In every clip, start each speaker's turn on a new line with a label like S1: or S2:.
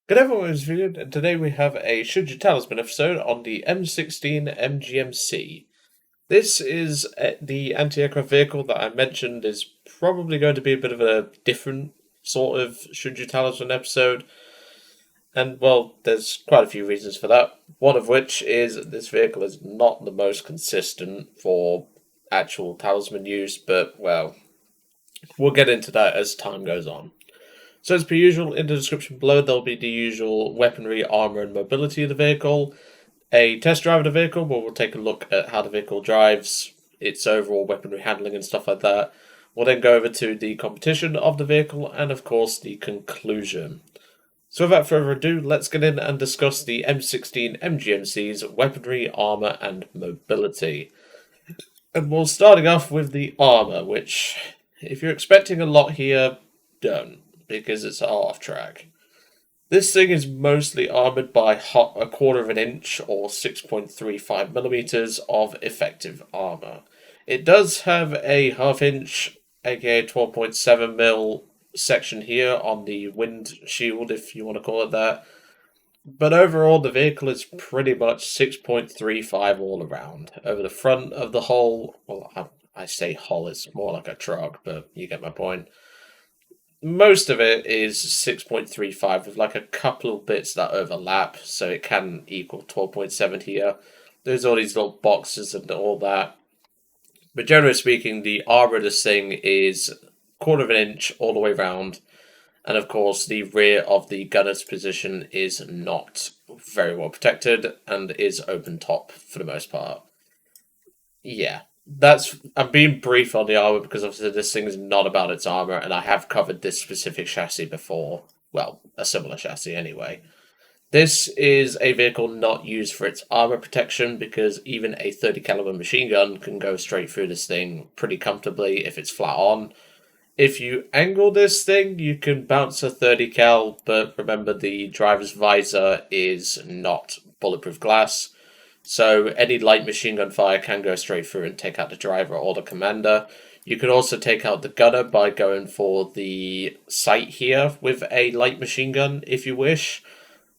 S1: Good everyone, it's Vivian, and today we have a Should You Talisman episode on the M16 MGMC. This is the anti-aircraft vehicle that I mentioned is probably going to be a bit of a different sort of Should You Talisman episode, and well, there's quite a few reasons for that. One of which is this vehicle is not the most consistent for actual talisman use, but well, we'll get into that as time goes on. So, as per usual, in the description below, there'll be the usual weaponry, armour, and mobility of the vehicle, a test drive of the vehicle where we'll take a look at how the vehicle drives, its overall weaponry handling, and stuff like that. We'll then go over to the competition of the vehicle, and of course, the conclusion. So, without further ado, let's get in and discuss the M16 MGMC's weaponry, armour, and mobility. And we're starting off with the armour, which, if you're expecting a lot here, don't, because it's off track. This thing is mostly armoured by a quarter of an inch or 6.35 millimeters of effective armour. It does have a half inch, aka 12.7 mil section here on the windshield, if you want to call it that. But overall, the vehicle is pretty much 6.35 all around. Over the front of the hull, well, I say hull, it's more like a truck, but you get my point. Most of it is 6.35 with like a couple of bits that overlap, so it can equal 12.7 here. There's all these little boxes and all that. But generally speaking, the armor of this thing is quarter of an inch all the way around. And of course, the rear of the gunner's position is not very well protected and is open top for the most part. Yeah, I'm being brief on the armor because obviously this thing is not about its armor, and I have covered this specific chassis before. Well, a similar chassis anyway. This is a vehicle not used for its armor protection because even a 30 caliber machine gun can go straight through this thing pretty comfortably if it's flat on. If you angle this thing, you can bounce a 30 cal, but remember the driver's visor is not bulletproof glass. So any light machine gun fire can go straight through and take out the driver or the commander. You can also take out the gunner by going for the sight here with a light machine gun if you wish.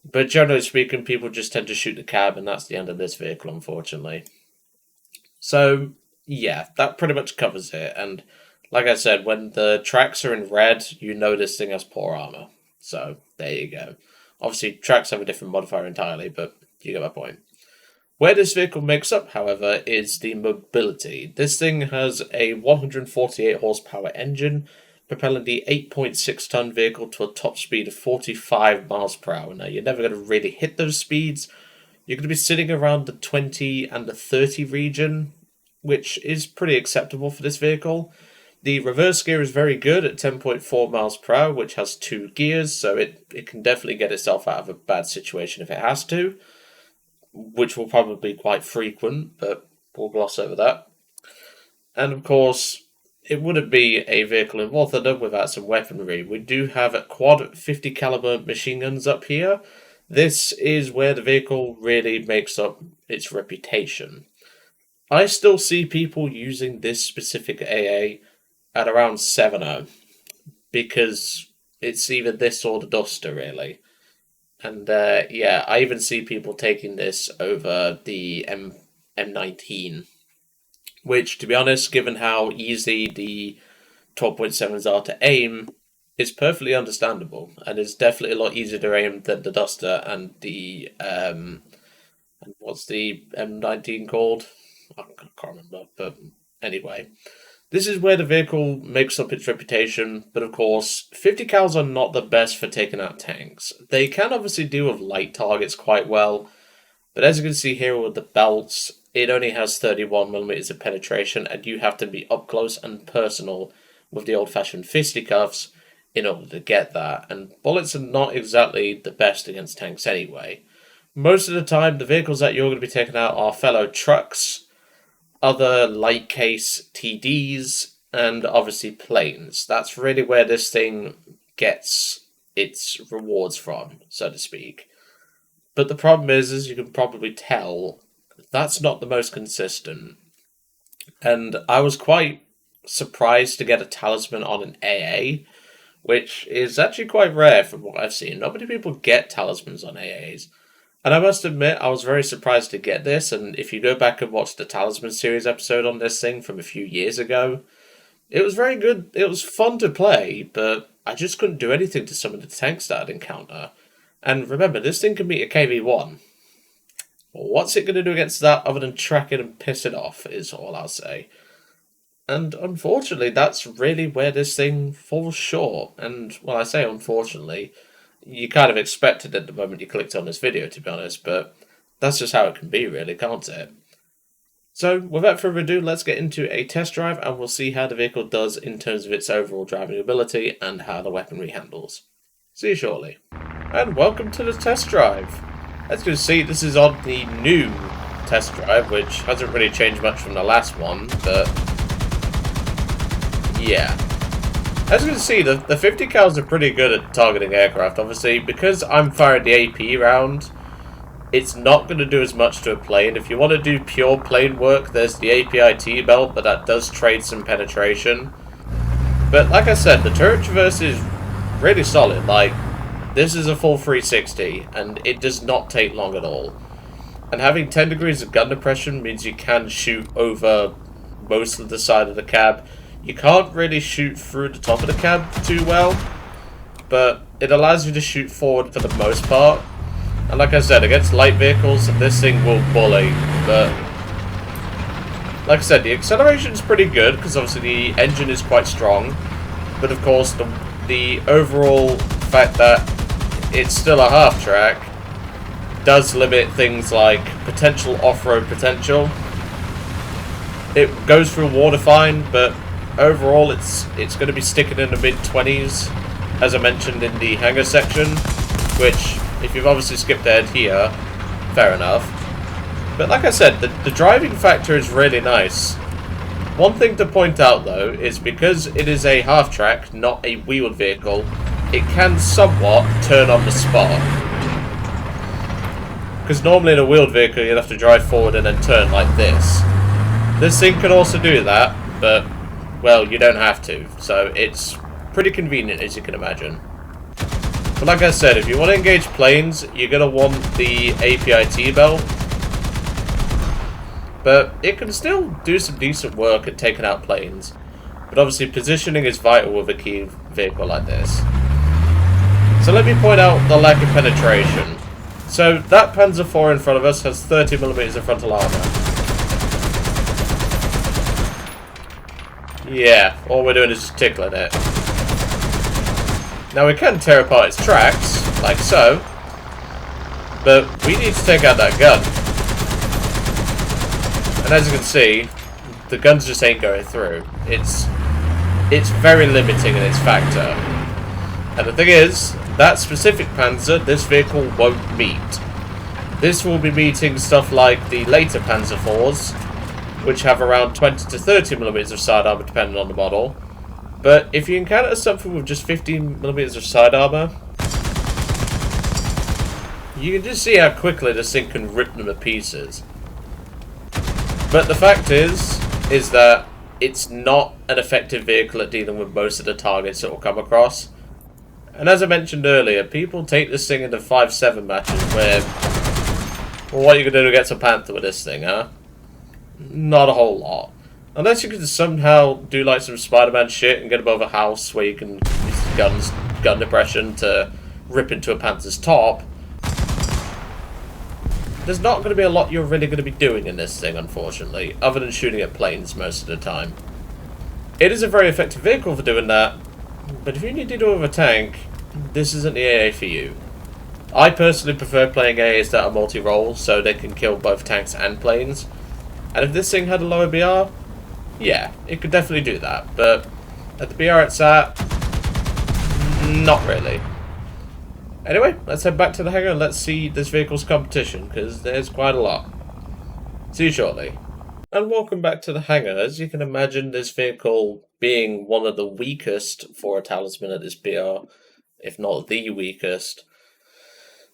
S1: But generally speaking, people just tend to shoot the cab, and that's the end of this vehicle, unfortunately. So, yeah, that pretty much covers it. And like I said, when the tracks are in red, you know this thing has poor armor. So, there you go. Obviously, tracks have a different modifier entirely, but you get my point. Where this vehicle makes up, however, is the mobility. This thing has a 148 horsepower engine, propelling the 8.6 ton vehicle to a top speed of 45 miles per hour. Now, you're never going to really hit those speeds. You're going to be sitting around the 20 and the 30 region, which is pretty acceptable for this vehicle. The reverse gear is very good at 10.4 miles per hour, which has two gears, so it can definitely get itself out of a bad situation if it has to, which will probably be quite frequent, but we'll gloss over that. And of course, it wouldn't be a vehicle in War Thunder without some weaponry. We do have a quad 50 caliber machine guns up here. This is where the vehicle really makes up its reputation. I still see people using this specific AA at around 7.0 because it's either this or the Duster, really. And yeah, I even see people taking this over the M19, which, to be honest, given how easy the 12.7s are to aim, is perfectly understandable, and it's definitely a lot easier to aim than the Duster and the what's the M19 called? I can't remember, but anyway. This is where the vehicle makes up its reputation, but of course, 50 cals are not the best for taking out tanks. They can obviously deal with light targets quite well, but as you can see here with the belts, it only has 31mm of penetration, and you have to be up close and personal with the old-fashioned fisticuffs in order to get that, and bullets are not exactly the best against tanks anyway. Most of the time, the vehicles that you're going to be taking out are fellow trucks, other light case TDs, and obviously planes. That's really where this thing gets its rewards from, so to speak. But the problem is, as you can probably tell, that's not the most consistent. And I was quite surprised to get a talisman on an AA which is actually quite rare from what I've seen. Not many people get talismans on AAs. And I must admit, I was very surprised to get this, and if you go back and watch the Talisman series episode on this thing from a few years ago, it was very good. It was fun to play, but I just couldn't do anything to some of the tanks that I'd encounter. And remember, this thing can beat a KV-1. What's it going to do against that other than track it and piss it off, is all I'll say. And unfortunately, that's really where this thing falls short. And, well, I say unfortunately, you kind of expected it the moment you clicked on this video, to be honest, but that's just how it can be, really, can't it? So, without further ado, let's get into a test drive, and we'll see how the vehicle does in terms of its overall driving ability and how the weaponry handles. See you shortly. And welcome to the test drive. As you can see, this is on the new test drive, which hasn't really changed much from the last one, but yeah. As you can see, the 50 cals are pretty good at targeting aircraft. Obviously, because I'm firing the AP round, it's not going to do as much to a plane. If you want to do pure plane work, there's the APIT belt, but that does trade some penetration. But like I said, the turret traverse is really solid. Like, this is a full 360, and it does not take long at all. And having 10 degrees of gun depression means you can shoot over most of the side of the cab. You can't really shoot through the top of the cab too well, but it allows you to shoot forward for the most part. And like I said, against light vehicles, this thing will bully, but like I said, the acceleration is pretty good, because obviously the engine is quite strong, but of course the overall fact that it's still a half-track does limit things like potential off-road potential. It goes through water fine, but overall, it's going to be sticking in the mid-20s, as I mentioned in the hangar section, which, if you've obviously skipped ahead here, fair enough. But like I said, the driving factor is really nice. One thing to point out, though, is because it is a half-track, not a wheeled vehicle, it can somewhat turn on the spot. Because normally in a wheeled vehicle, you'd have to drive forward and then turn like this. This thing can also do that, but well, you don't have to, so it's pretty convenient, as you can imagine. But like I said, if you want to engage planes, you're going to want the APIT belt. But it can still do some decent work at taking out planes. But obviously positioning is vital with a key vehicle like this. So let me point out the lack of penetration. So that Panzer IV in front of us has 30mm of frontal armour. Yeah, all we're doing is just tickling it. Now we can tear apart its tracks, like so, but we need to take out that gun. And as you can see, the guns just ain't going through. It's very limiting in its factor. And the thing is, that specific Panzer, this vehicle won't meet. This will be meeting stuff like the later Panzer IVs, which have around 20 to 30mm of side armor depending on the model. But if you encounter something with just 15mm of side armor, you can just see how quickly this thing can rip them to pieces. But the fact is that it's not an effective vehicle at dealing with most of the targets it will come across. And as I mentioned earlier, people take this thing into 5-7 matches where, well, what are you going to do against a Panther with this thing, huh? Not a whole lot. Unless you can somehow do like some Spider-Man shit and get above a house where you can use gun depression to rip into a Panther's top. There's not going to be a lot you're really going to be doing in this thing, unfortunately, other than shooting at planes most of the time. It is a very effective vehicle for doing that, but if you need to do it with a tank, this isn't the AA for you. I personally prefer playing AAs that are multi-role, so they can kill both tanks and planes. And if this thing had a lower BR, yeah, it could definitely do that. But at the BR it's at, not really. Anyway, let's head back to the hangar and let's see this vehicle's competition, because there's quite a lot. See you shortly. And welcome back to the hangar. As you can imagine, this vehicle being one of the weakest for a Talisman at this BR, if not the weakest,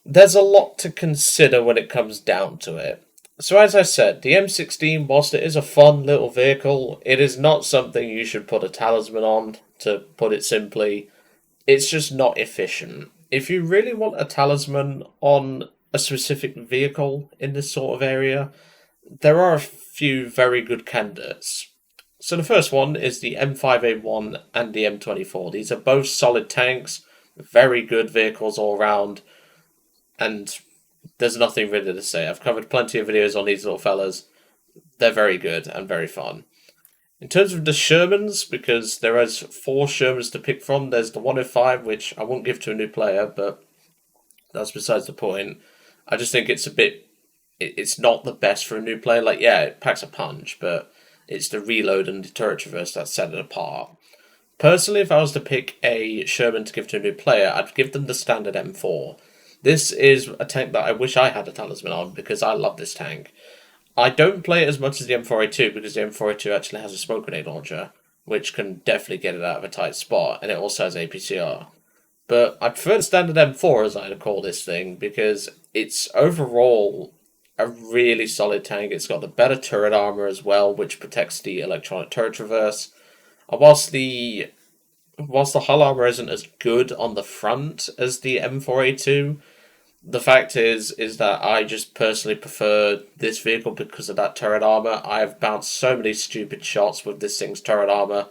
S1: there's a lot to consider when it comes down to it. So as I said, the M16, whilst it is a fun little vehicle, it is not something you should put a Talisman on, to put it simply. it's just not efficient. If you really want a talisman on a specific vehicle in this sort of area, there are a few very good candidates. So the first one is the M5A1 and the M24. These are both solid tanks, very good vehicles all round, and there's nothing really to say. I've covered plenty of videos on these little fellas. They're very good and very fun. In terms of the Shermans, because there is 4 Shermans to pick from, there's the 105, which I won't give to a new player, but that's besides the point. I just think it's a bit... It's not the best for a new player. Like, yeah, it packs a punch, but it's the reload and the turret traverse that set it apart. Personally, if I was to pick a Sherman to give to a new player, I'd give them the standard M4. This is a tank that I wish I had a talisman on, because I love this tank. I don't play it as much as the M4A2, because the M4A2 actually has a smoke grenade launcher, which can definitely get it out of a tight spot, and it also has APCR. But I prefer the standard M4, as I call this thing, because it's overall a really solid tank. It's got the better turret armor as well, which protects the electronic turret traverse. And whilst the hull armor isn't as good on the front as the M4A2, the fact is that I just personally prefer this vehicle because of that turret armor. I have bounced so many stupid shots with this thing's turret armor.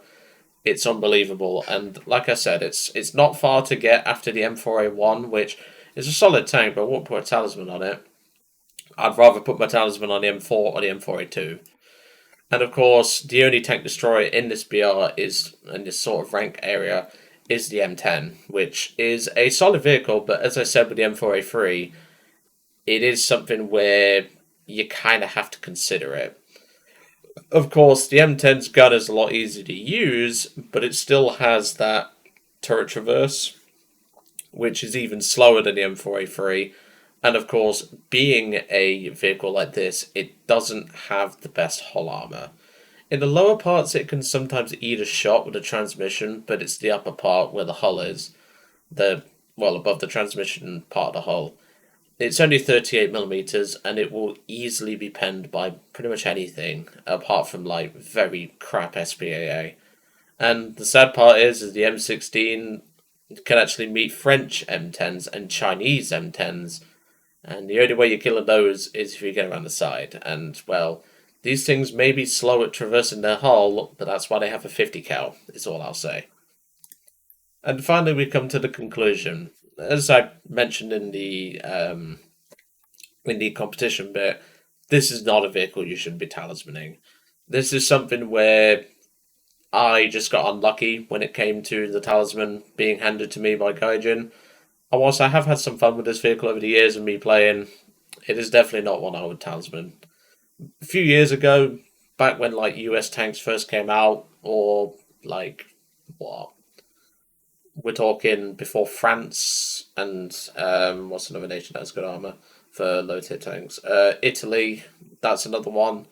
S1: It's unbelievable. And like I said, it's not far to get after the M4A1, which is a solid tank, but I won't put a talisman on it. I'd rather put my talisman on the M4 or the M4A2. And of course, the only tank destroyer in this BR is, in this sort of rank area, is the M10, which is a solid vehicle, but as I said with the M4A3, it is something where you kind of have to consider it. Of course, the M10's gun is a lot easier to use, but it still has that turret traverse, which is even slower than the M4A3. And of course, being a vehicle like this, it doesn't have the best hull armor. In the lower parts, it can sometimes eat a shot with the transmission, but it's the upper part where the hull is, above the transmission part of the hull. It's only 38mm, and it will easily be penned by pretty much anything, apart from like very crap SPAA. And the sad part is the M16 can actually meet French M10s and Chinese M10s, and the only way you're killing those is if you get around the side. And well, these things may be slow at traversing their hull, but that's why they have a 50 cal, is all I'll say. And finally, we come to the conclusion. As I mentioned in the competition bit, this is not a vehicle you should be talismaning. This is something where I just got unlucky when it came to the talisman being handed to me by Gaijin. And whilst I have had some fun with this vehicle over the years and me playing, it is definitely not one I would talisman. A few years ago, back when like US tanks first came out, or like what we're talking before France and what's another nation that has good armor for low tier tanks? Italy, that's another one.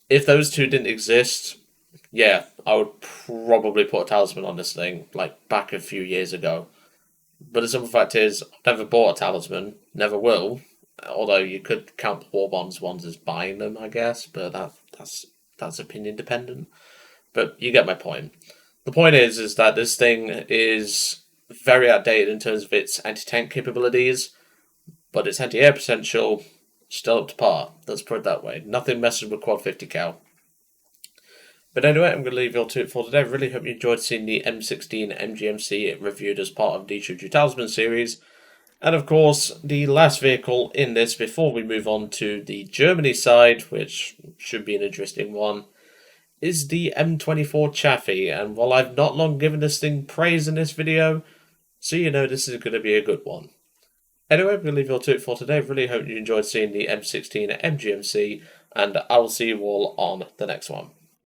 S1: If those two didn't exist, yeah, I would probably put a talisman on this thing, like back a few years ago. But the simple fact is, I've never bought a talisman, never will. Although you could count the War Bonds ones as buying them, I guess, but that's opinion dependent. But you get my point. The point is that this thing is very outdated in terms of its anti-tank capabilities, but its anti-air potential still up to par. Let's put it that way. Nothing messes with quad 50 cal. But anyway, I'm going to leave you all to it for today. I really hope you enjoyed seeing the M16 MGMC reviewed as part of the Should You Talisman series. And of course, the last vehicle in this before we move on to the Germany side, which should be an interesting one, is the M24 Chaffee. And while I've not long given this thing praise in this video, so you know this is going to be a good one. Anyway, I'm going to leave you all to it for today. Really hope you enjoyed seeing the M16 MGMC, and I will see you all on the next one.